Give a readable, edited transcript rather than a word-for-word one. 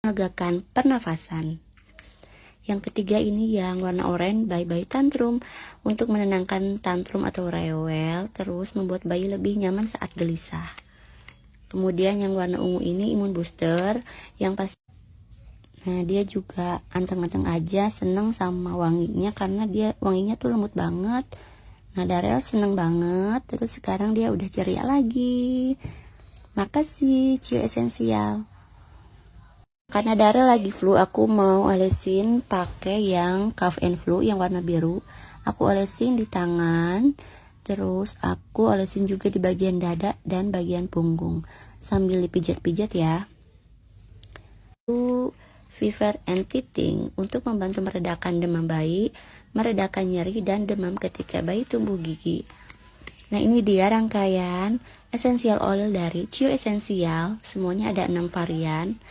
melegakan pernafasan. Yang ketiga ini yang warna oranye, bayi tantrum, untuk menenangkan tantrum atau rewel, terus membuat bayi lebih nyaman saat gelisah. Kemudian yang warna ungu ini imun booster, yang pasti nah dia juga anteng-anteng aja, seneng sama wanginya karena dia wanginya tuh lembut banget. Nah Darel seneng banget, terus sekarang dia udah ceria lagi. Makasih Cio Esensial. Karena Darel lagi flu, aku mau olesin pakai yang Cough and Flu yang warna biru. Aku olesin di tangan, terus aku olesin juga di bagian dada dan bagian punggung sambil dipijat-pijat ya. Fever and teething untuk membantu meredakan demam bayi, meredakan nyeri dan demam ketika bayi tumbuh gigi. Nah ini dia rangkaian essential oil dari Cio Essential, semuanya ada 6 varian.